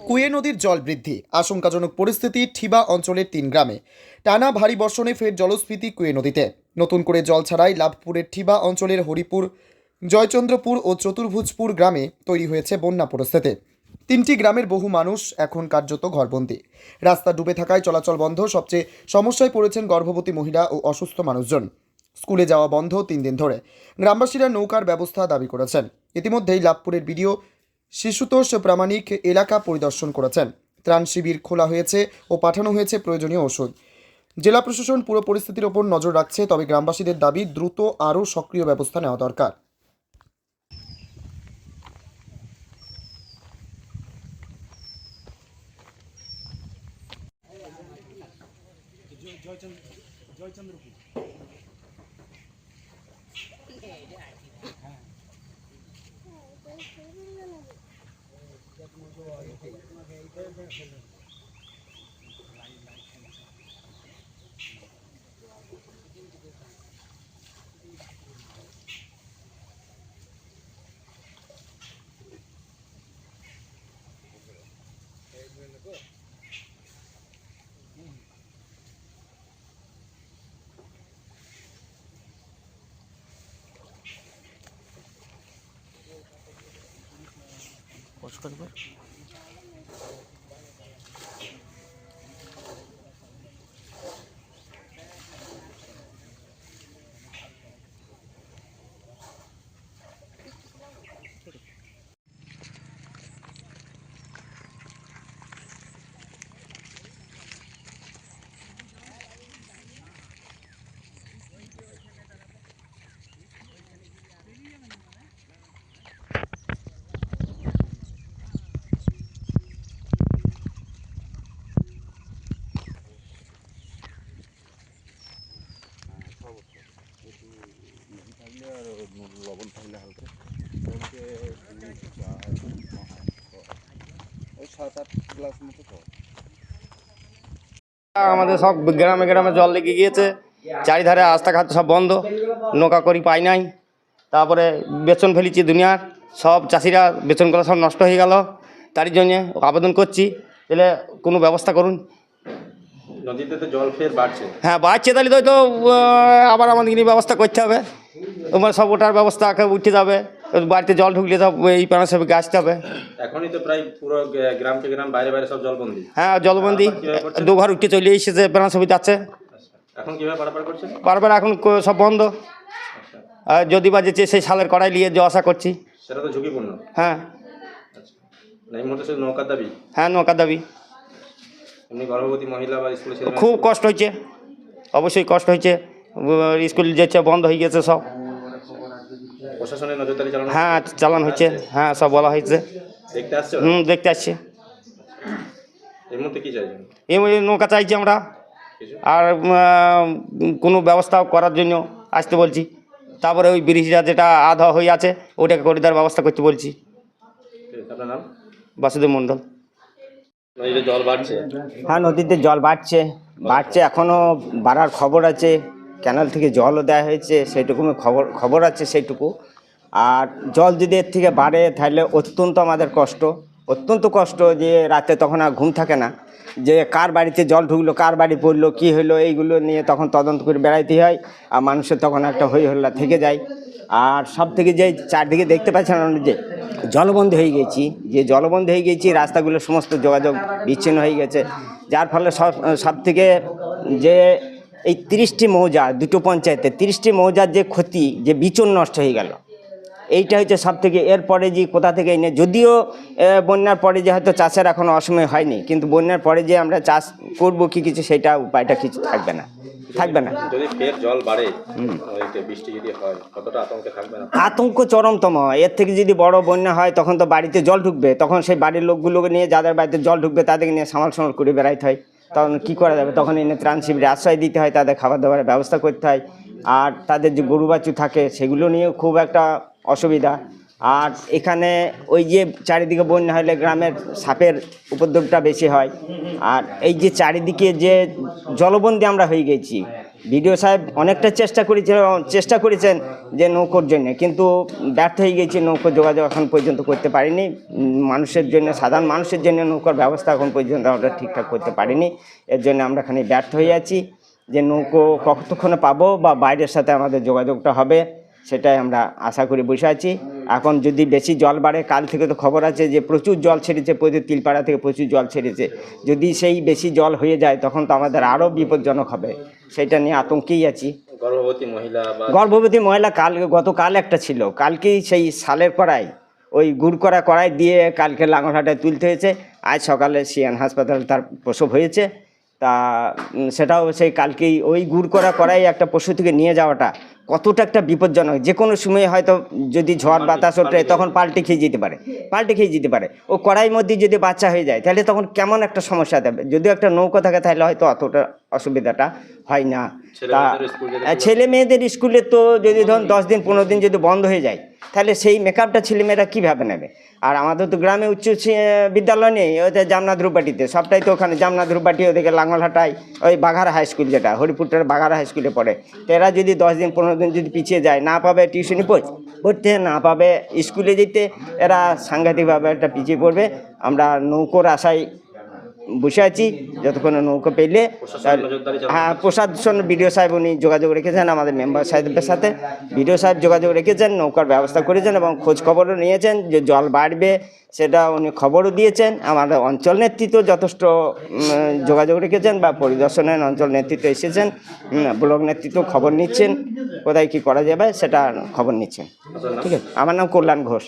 কুয়ে নদীর জল বৃদ্ধি, আশঙ্কাজনক পরিস্থিতি ঠিবা অঞ্চলের 3 গ্রামে। টানা ভারী বর্ষণে ফের জলস্ফীতি কুয়ে নদীতে। নতুন করে জল ছাড়াই লাভপুরের ঠিবা অঞ্চলের হরিপুর, জয়চন্দ্রপুর ও চতুর্ভুজপুর গ্রামে তৈরি হয়েছে বন্যা পরিস্থিতি। 3টি গ্রামের বহু মানুষ এখন কার্যত ঘরবন্দি। রাস্তা ডুবে থাকায় চলাচল বন্ধ। সবচেয়ে সমস্যায় পড়েছেন গর্ভবতী মহিলা ও অসুস্থ মানুষজন। স্কুলে যাওয়া বন্ধ 3 দিন ধরে। গ্রামবাসীরা নৌকার ব্যবস্থা দাবি করেছেন। ইতিমধ্যেই লাভপুরের বিডিও শিশুতোষ প্রামাণিক এলাকা পরিদর্শন করেছেন। ত্রাণ শিবির খোলা হয়েছে ও পাঠানো হয়েছে প্রয়োজনীয় ওষুধ। জেলা প্রশাসন পুরো পরিস্থিতির ওপর নজর রাখছে, তবে গ্রামবাসীদের দাবি দ্রুত আরও সক্রিয় ব্যবস্থা নেওয়া দরকার। লবণ থাকলে হালকা ওই 7-8 গ্লাস মতো খাওয়া। আমাদের সব গ্রামে গ্রামে জল লেগে গিয়েছে, চারিধারে রাস্তাঘাট সব বন্ধ, নৌকা করি পাই নাই। তারপরে বেতন ফেলেছি দুনিয়ার, সব চাষিরা বেতনগুলো সব নষ্ট হয়ে গেল। তার জন্য আবেদন করছি, তাহলে কোনো ব্যবস্থা করুন। নদীতে তো জল ফের বাড়ছে। হ্যাঁ বাড়ছে, তাহলে তো আবার আমাদের নিয়ে ব্যবস্থা করতে হবে। তোমার সব ওটার ব্যবস্থা উঠে যাবে, বাড়িতে জল ঢুকলে সব এই পানাসবকে আসতে হবে। এখনই তো প্রায় পুরো গ্রাম থেকে গ্রাম বাইরে বাইরে সব জলবন্দি। হ্যাঁ জলবন্দি, দুঘর উঠে চলে এসেছে, পানাসবি যাচ্ছে। এখন কিভাবে পারাপার করছে? বারবার এখন সব বন্ধ। আর যদি বা যেছে সেই সালের কড়াই নিয়ে যাওয়া আসা করছি। সেটা তো ঝুঁকিপূর্ণ। হ্যাঁ এই মুহূর্তে শুধু নৌকার দাবি। হ্যাঁ নৌকা দাবি। এমনি গর্ভবতী মহিলা বা স্কুলে ছেলে খুব কষ্ট হয়েছে, অবশ্যই কষ্ট হয়েছে। স্কুল যাচ্ছে বন্ধ হয়ে গেছে সব। প্রশাসনের নজরদারি চালানো। হ্যাঁ চালান হচ্ছে, হ্যাঁ সব বলা হয়েছে। দেখতে আসছে। দেখতে আসছে। এই মুহূর্তে কি চাইছেন? এই নৌকা চাইছি আমরা, আর কোনো ব্যবস্থা করার জন্য আসতে বলছি। তারপরে ওই ব্রিজটা যেটা আধা হয়ে আছে ওটাকে করে দেওয়ার ব্যবস্থা করতে বলছি। আপনার নাম? বাসুদেব মণ্ডল। নদীতে জল বাড়ছে। হ্যাঁ নদীতে জল বাড়ছে এখনও বাড়ার খবর আছে। ক্যানাল থেকে জলও দেওয়া হয়েছে, সেইটুকু খবর আছে সেইটুকু। আর জল যদি এর থেকে বাড়ে তাহলে অত্যন্ত কষ্ট যে রাতে তখন আর ঘুম থাকে না, যে কার বাড়িতে জল ঢুকলো, কার বাড়ি পড়লো, কী হলো, এইগুলো নিয়ে তখন তদন্ত করে বেড়াইতে হয়। আর মানুষের তখন একটা হই হল্লা থেকে যায়। আর সব থেকে যে চারদিকে দেখতে পাচ্ছেন যে জলবন্দী হয়ে গেছি, রাস্তাগুলো সমস্ত যোগাযোগ বিচ্ছিন্ন হয়ে গেছে। যার ফলে সব থেকে যে এই 30টি মৌজা, 2টো পঞ্চায়েতে 30টি মৌজার যে ক্ষতি, যে বিচন নষ্ট হয়ে গেল, এইটা হচ্ছে সব থেকে। এরপরে যে কোথা থেকে এনে, যদিও বন্যার পরে যে হয়তো চাষের এখনও অসময় হয়নি, কিন্তু বন্যার পরে যে আমরা চাষ করবো কি কিছু, সেটা উপায়টা কিছু থাকবে না। যদি ফের জল বাড়ে, বৃষ্টি যদি হয়, কতটা আতঙ্কে থাকবে না? আতঙ্ক চরমতম। এর থেকে যদি বড় বন্যা হয় তখন তো বাড়িতে জল ঢুকবে, তখন সেই বাড়ির লোকগুলোকে নিয়ে, যাদের বাড়িতে জল ঢুকবে তাদেরকে নিয়ে সামাল করে বেড়াইতে হয়। তখন কী করা যাবে? তখন এনে ত্রাণ শিবিরে আশ্রয় দিতে হয়, তাদের খাবার দাবারের ব্যবস্থা করতে হয়। আর তাদের যে গরু বাছুর থাকে সেগুলো নিয়েও খুব একটা অসুবিধা। আর এখানে ওই যে চারিদিকে বন্যা হলে গ্রামের সাপের উপদ্রবটা বেশি হয়। আর এই যে চারিদিকে যে জলবন্দী আমরা হয়ে গেছি, বিডিও সাহেব অনেকটা চেষ্টা করেছেন যে নৌকোর জন্য, কিন্তু ব্যর্থ হয়ে গেছি। নৌকো যোগাযোগ এখন পর্যন্ত করতে পারিনি। মানুষের জন্য, সাধারণ মানুষের জন্য নৌকার ব্যবস্থা এখন পর্যন্ত আমরা ঠিকঠাক করতে পারিনি। এর জন্য আমরা এখানে ব্যর্থ হয়ে আছি যে নৌকো কতক্ষণে পাবো বা বাইরের সাথে আমাদের যোগাযোগটা হবে, সেটাই আমরা আশা করে বসে আছি। এখন যদি বেশি জল বাড়ে, কাল থেকে তো খবর আছে যে প্রচুর জল ছেড়েছে, প্রচুর তিলপাড়া থেকে প্রচুর জল ছেড়েছে। যদি সেই বেশি জল হয়ে যায় তখন তো আমাদের আরও বিপজ্জনক হবে, সেটা নিয়ে আতঙ্কেই আছি। গর্ভবতী মহিলা গতকাল একটা ছিল, কালকেই সেই সালের কড়াই, ওই গুড় করা কড়াই দিয়ে কালকে লাঙ্গলহাটায় তুলতে হয়েছে। আজ সকালে সিএন হাসপাতালে তার প্রসব হয়েছে। তা সেটাও সেই কালকেই ওই গুড় করা কড়াই একটা পশু থেকে নিয়ে যাওয়াটা কতটা একটা বিপজ্জনক। যে কোনো সময় হয়তো যদি ঝড় বাতাস ওঠে তখন পাল্টে খেয়ে যেতে পারে। ও কড়াইয়ের মধ্যে যদি বাচ্চা হয়ে যায় তাহলে তখন কেমন একটা সমস্যা দেবে। যদি একটা নৌকো থাকে তাহলে হয়তো অতটা অসুবিধাটা হয় না। তা ছেলে মেয়েদের স্কুলে তো যদি ধরুন 10 দিন 15 দিন যদি বন্ধ হয়ে যায় তাহলে সেই মেকআপটা ছেলেমেয়েরা কীভাবে নেবে। আর আমাদের তো গ্রামে উচ্চ বিদ্যালয় নেই, ওই জামনাথ রূপবাটিতে, সবটাই তো ওখানে জামনাথ রূপবাটি, ওদিকে লাঙ্গলহাটায় ওই বাঘারা হাই স্কুল, যেটা হরিপুরটার বাঘারা হাই স্কুলে পড়ে। তো এরা যদি 10 দিন 15 দিন যদি পিছিয়ে যায়, না পাবে টিউশনি পড়তে, না পাবে স্কুলে যেতে, এরা সাংঘাতিকভাবে একটা পিছিয়ে পড়বে। আমরা নৌকোর আশায় বসে আছি, যতক্ষণ নৌকো পেলে। হ্যাঁ, প্রশাসন বিডিও সাহেব উনি যোগাযোগ রেখেছেন আমাদের মেম্বার সাহেবের সাথে। বিডিও সাহেব যোগাযোগ রেখেছেন, নৌকার ব্যবস্থা করেছেন এবং খোঁজ খবরও নিয়েছেন যে জল বাড়বে, সেটা উনি খবরও দিয়েছেন। আমাদের অঞ্চল নেতৃত্ব যথেষ্ট যোগাযোগ রেখেছেন বা পরিদর্শনের অঞ্চল নেতৃত্ব এসেছেন, ব্লক নেতৃত্ব খবর নিচ্ছেন, কোথায় কী করা যাবে সেটা খবর নিচ্ছেন। ঠিক আছে, আমার নাম কল্যাণ ঘোষ।